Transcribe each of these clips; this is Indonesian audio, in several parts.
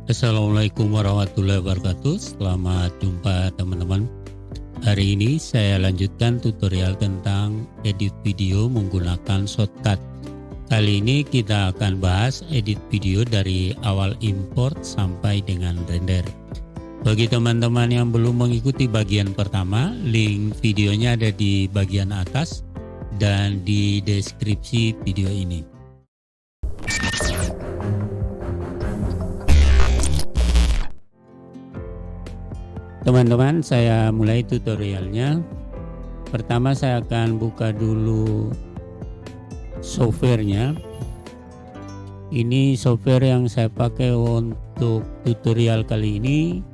Assalamualaikum warahmatullahi wabarakatuh. Selamat jumpa teman-teman. Hari ini saya lanjutkan tutorial tentang edit video menggunakan shortcut. Kali ini kita akan bahas edit video dari awal import sampai dengan render. Bagi teman-teman yang belum mengikuti bagian pertama, link videonya ada di bagian atas dan di deskripsi video ini. Teman-teman, saya mulai tutorialnya. Pertama saya akan buka dulu softwarenya. Ini software yang saya pakai untuk tutorial kali ini.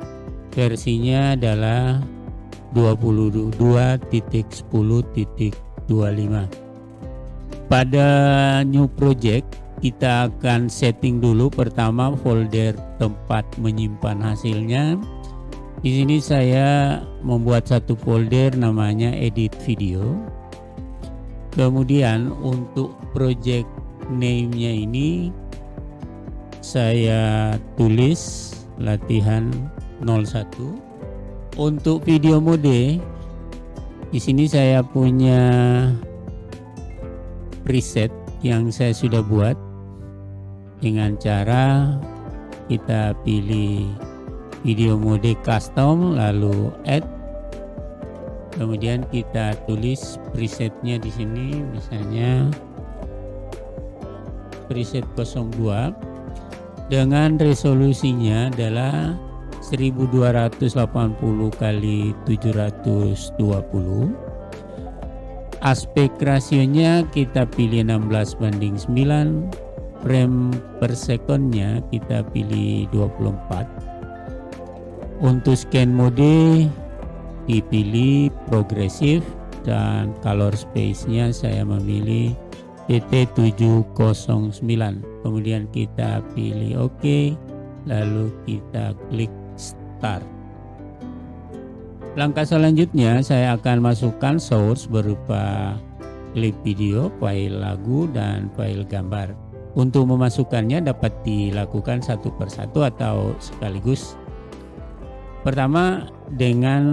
Versinya adalah 22.10.25. Pada new project kita akan setting dulu pertama folder tempat menyimpan hasilnya. Di sini saya membuat satu folder namanya edit video. Kemudian untuk project name-nya ini saya tulis latihan 01. Untuk video mode di sini saya punya preset yang saya sudah buat dengan cara kita pilih video mode custom lalu add, kemudian kita tulis presetnya di sini, misalnya preset 02 dengan resolusinya adalah 1280 kali 720. Aspek rasionya kita pilih 16:9, frame per secondnya kita pilih 24. Untuk scan mode dipilih progresif dan color space-nya saya memilih TT709. Kemudian kita pilih OK, lalu kita klik start. Langkah selanjutnya saya akan masukkan source berupa klip video, file lagu, dan file gambar. Untuk memasukkannya dapat dilakukan satu persatu atau sekaligus. Pertama dengan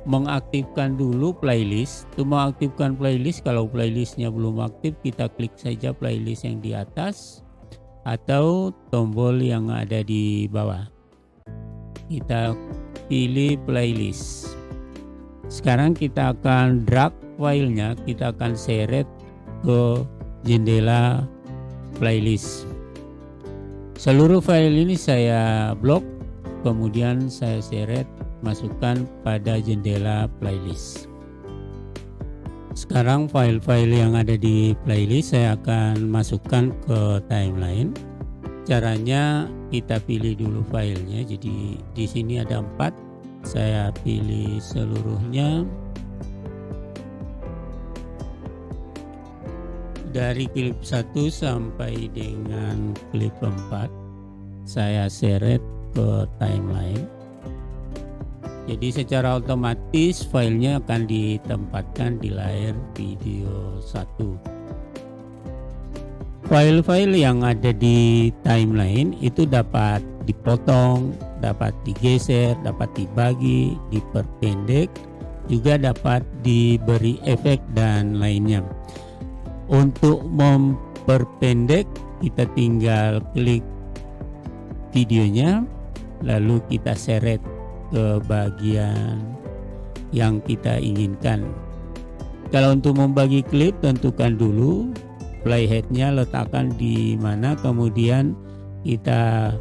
mengaktifkan dulu playlist. Untuk mengaktifkan playlist, kalau playlistnya belum aktif kita klik saja playlist yang di atas atau tombol yang ada di bawah. Kita pilih playlist. Sekarang kita akan drag filenya, kita akan seret ke jendela playlist. Seluruh file ini saya blok, kemudian saya seret masukkan pada jendela playlist. Sekarang file-file yang ada di playlist saya akan masukkan ke timeline. Caranya kita pilih dulu filenya. Jadi di sini ada 4. Saya pilih seluruhnya. Dari klip 1 sampai dengan klip 4 saya seret ke timeline. Jadi secara otomatis filenya akan ditempatkan di layar video 1. File-file yang ada di timeline itu dapat dipotong, dapat digeser, dapat dibagi, diperpendek, juga dapat diberi efek dan lainnya. Untuk memperpendek kita tinggal klik videonya lalu kita seret ke bagian yang kita inginkan. Kalau untuk membagi klip tentukan dulu playheadnya letakkan di mana, kemudian kita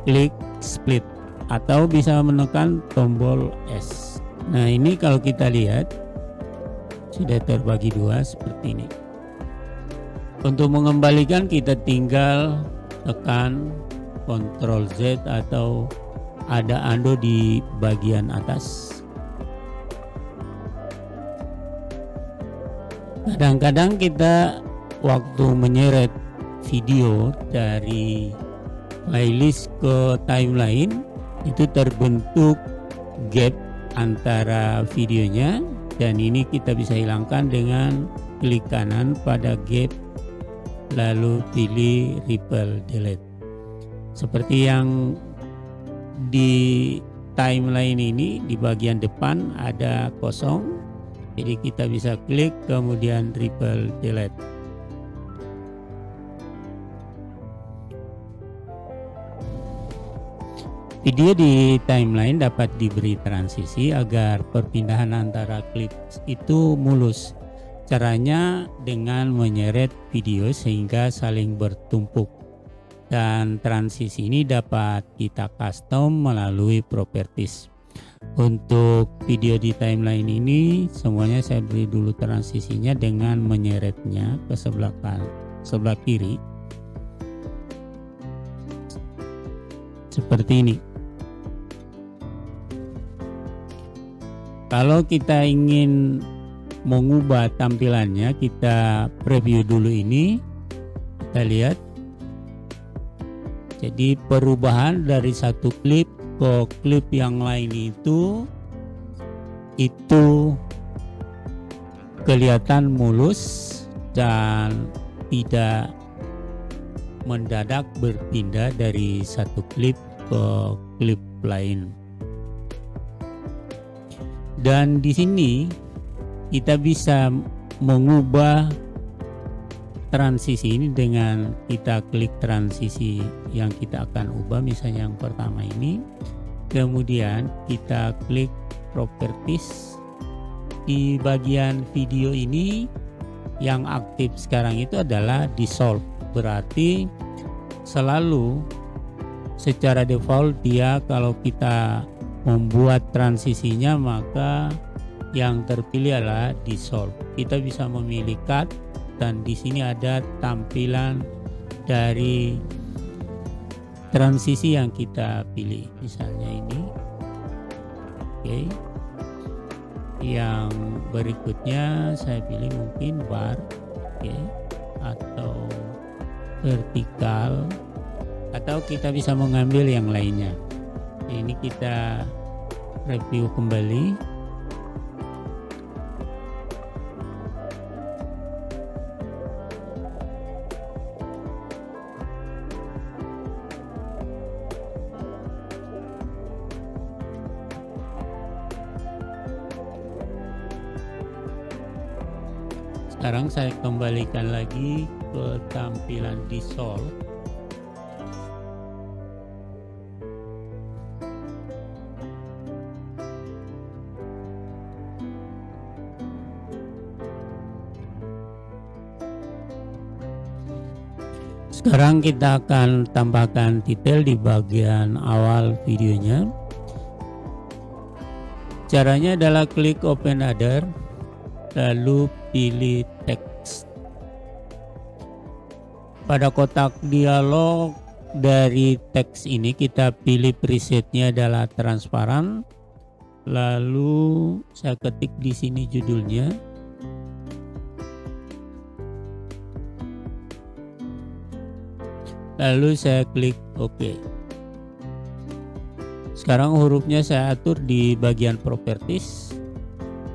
klik split atau bisa menekan tombol S. Nah ini kalau kita lihat sudah terbagi dua seperti ini. Untuk mengembalikan kita tinggal tekan Ctrl Z atau ada undo di bagian atas. Kadang-kadang kita waktu menyeret video dari playlist ke timeline itu terbentuk gap antara videonya, dan ini kita bisa hilangkan dengan klik kanan pada gap lalu pilih ripple delete. Seperti yang di timeline ini, di bagian depan ada kosong, jadi kita bisa klik kemudian triple delete. Video di timeline dapat diberi transisi agar perpindahan antara klip itu mulus. Caranya dengan menyeret video sehingga saling bertumpuk. Dan transisi ini dapat kita custom melalui properties. Untuk video di timeline ini semuanya saya beri dulu transisinya dengan menyeretnya ke sebelah kiri. Seperti ini. Kalau kita ingin mengubah tampilannya, kita preview dulu ini. Kita lihat. Jadi perubahan dari satu klip ke klip yang lain itu kelihatan mulus dan tidak mendadak berpindah dari satu klip ke klip lain. Dan di sini kita bisa mengubah transisi ini dengan kita klik transisi yang kita akan ubah, misalnya yang pertama ini. Kemudian kita klik properties. Di bagian video ini yang aktif sekarang itu adalah dissolve. Berarti selalu secara default dia kalau kita membuat transisinya maka yang terpilih adalah dissolve. Kita bisa memilih cut dan di sini ada tampilan dari transisi yang kita pilih. Misalnya ini. Oke. Yang berikutnya saya pilih mungkin bar, oke, atau vertikal, atau kita bisa mengambil yang lainnya. Ini kita review kembali. Sekarang saya kembalikan lagi ke tampilan dissolve. Sekarang kita akan tambahkan detail di bagian awal videonya. Caranya adalah klik open other, lalu pilih teks. Pada kotak dialog dari teks ini kita pilih presetnya adalah transparan. Lalu saya ketik di sini judulnya. Lalu saya klik OK. Sekarang hurufnya saya atur di bagian properties.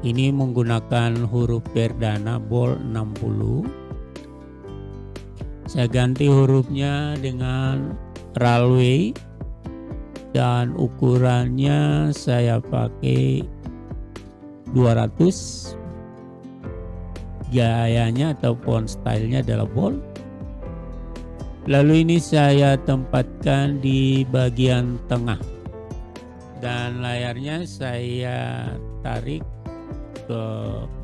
Ini menggunakan huruf Verdana bold 60. Saya ganti hurufnya dengan railway dan ukurannya saya pakai 200. Gayanya atau font stylenya adalah bold. Lalu ini saya tempatkan di bagian tengah dan layarnya saya tarik ke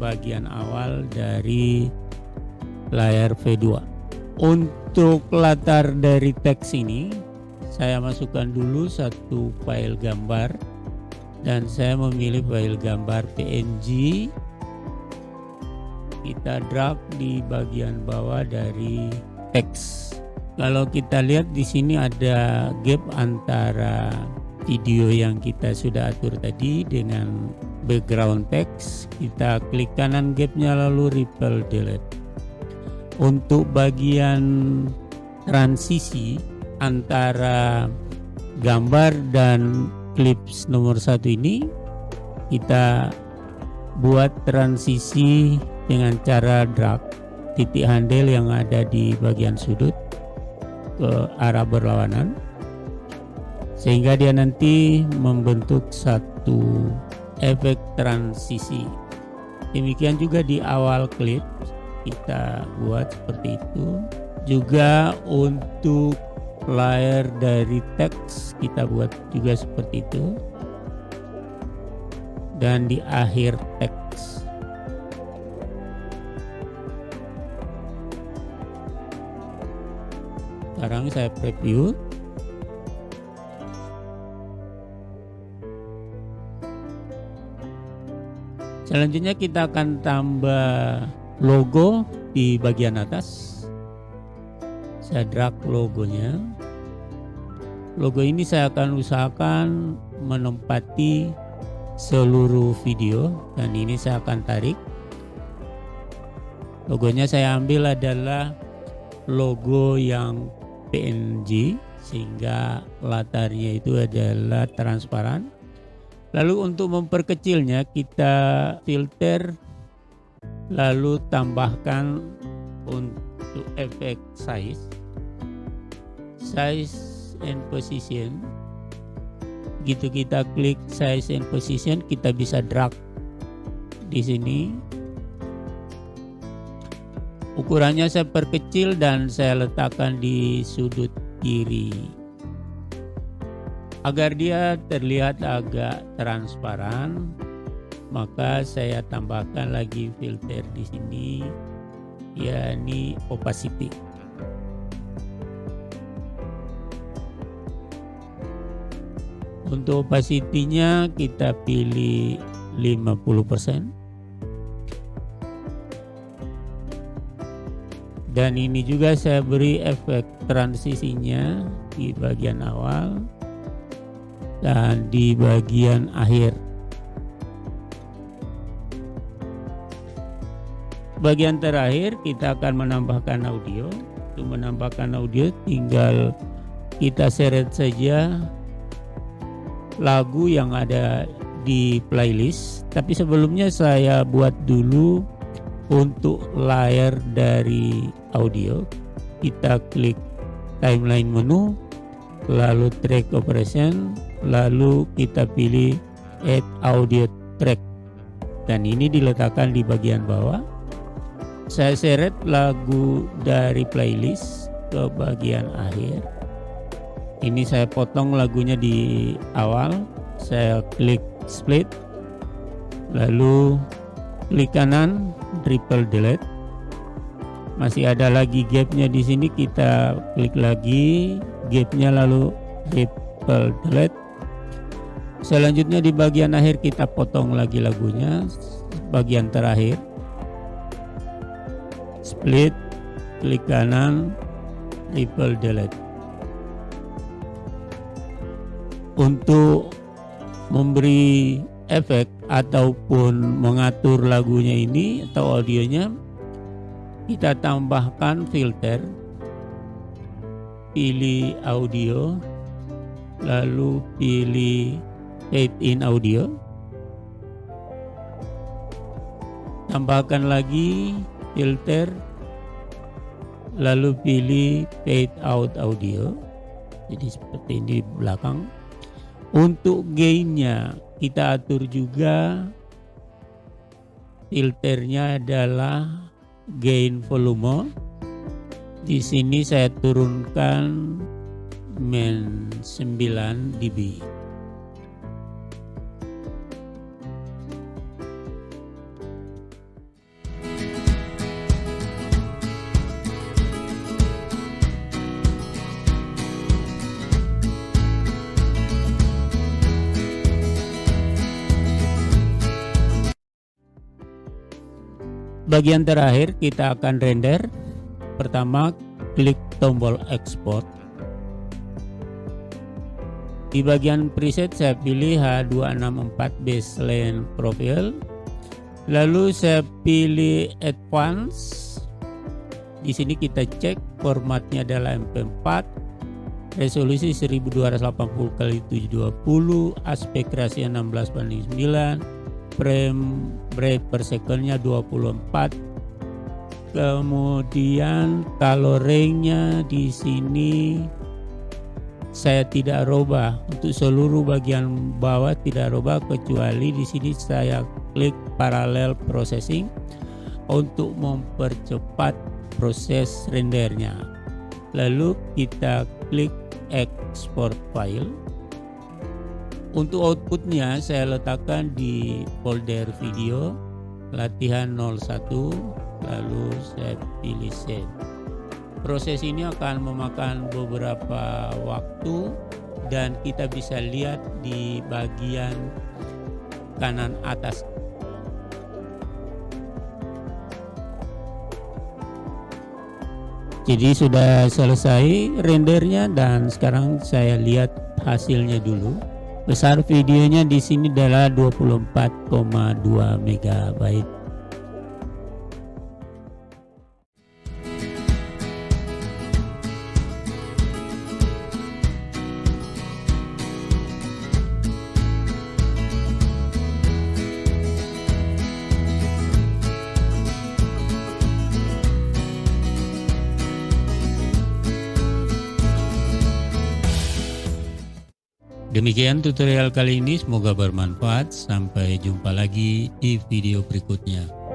bagian awal dari layar V2. Untuk latar dari teks ini saya masukkan dulu satu file gambar dan saya memilih file gambar PNG. Kita drag di bagian bawah dari teks. Kalau kita lihat di sini ada gap antara video yang kita sudah atur tadi dengan background text. Kita klik kanan gapnya lalu triple delete. Untuk bagian transisi antara gambar dan clips nomor 1 ini kita buat transisi dengan cara drag titik handle yang ada di bagian sudut ke arah berlawanan. sehingga dia nanti membentuk satu efek transisi. Demikian juga di awal klip kita buat seperti itu. Juga untuk layer dari teks kita buat juga seperti itu, dan di akhir teks. Sekarang saya preview. Selanjutnya kita akan tambah logo di bagian atas. Saya drag logonya. Logo ini saya akan usahakan menempati seluruh video, dan ini saya akan tarik. Logonya saya ambil adalah logo yang PNG, sehingga latarnya itu adalah transparan. Lalu untuk memperkecilnya kita filter, lalu tambahkan untuk efek size and position. Gitu kita klik size and position, kita bisa drag di sini. Ukurannya saya perkecil dan saya letakkan di sudut kiri agar dia terlihat agak transparan. Maka saya tambahkan lagi filter di sini, yakni opacity. Untuk opacity-nya kita pilih 50%. Dan ini juga saya beri efek transisinya di bagian awal dan di bagian akhir. Bagian terakhir kita akan menambahkan audio. Untuk menambahkan audio tinggal kita seret saja lagu yang ada di playlist. Tapi sebelumnya saya buat dulu untuk layer dari audio. Kita klik timeline menu, lalu track operation, lalu kita pilih add audio track, dan ini diletakkan di bagian bawah. Saya seret lagu dari playlist ke bagian akhir. Ini saya potong lagunya di awal. Saya klik split, lalu klik kanan triple delete. Masih ada lagi gapnya di sini, kita klik lagi gapnya, lalu triple delete. Selanjutnya di bagian akhir kita potong lagi lagunya, bagian terakhir split, klik kanan triple delete. Untuk memberi efek ataupun mengatur lagunya ini atau audionya, kita tambahkan filter, pilih audio, lalu pilih fade in audio, tambahkan lagi filter, lalu pilih fade out audio. Jadi seperti ini di belakang. Untuk gainnya kita atur juga, filternya adalah gain volume. Di sini saya turunkan min 9 dB. Bagian terakhir kita akan render. Pertama klik tombol export. Di bagian preset saya pilih H264 baseline profile. Lalu saya pilih advance. Di sini kita cek formatnya adalah MP4, resolusi 1280x720, aspek ratio 16:9, frame rate per secondnya 24. Kemudian coloringnya di sini saya tidak rubah, untuk seluruh bagian bawah tidak rubah, kecuali di sini saya klik parallel processing untuk mempercepat proses rendernya. Lalu kita klik export file. Untuk outputnya saya letakkan di folder video latihan 01, lalu saya pilih save. Proses ini akan memakan beberapa waktu dan kita bisa lihat di bagian kanan atas. Jadi sudah selesai rendernya dan sekarang saya lihat hasilnya dulu. Besar videonya di sini adalah 24,2 MB. Demikian tutorial kali ini, semoga bermanfaat. Sampai jumpa lagi di video berikutnya.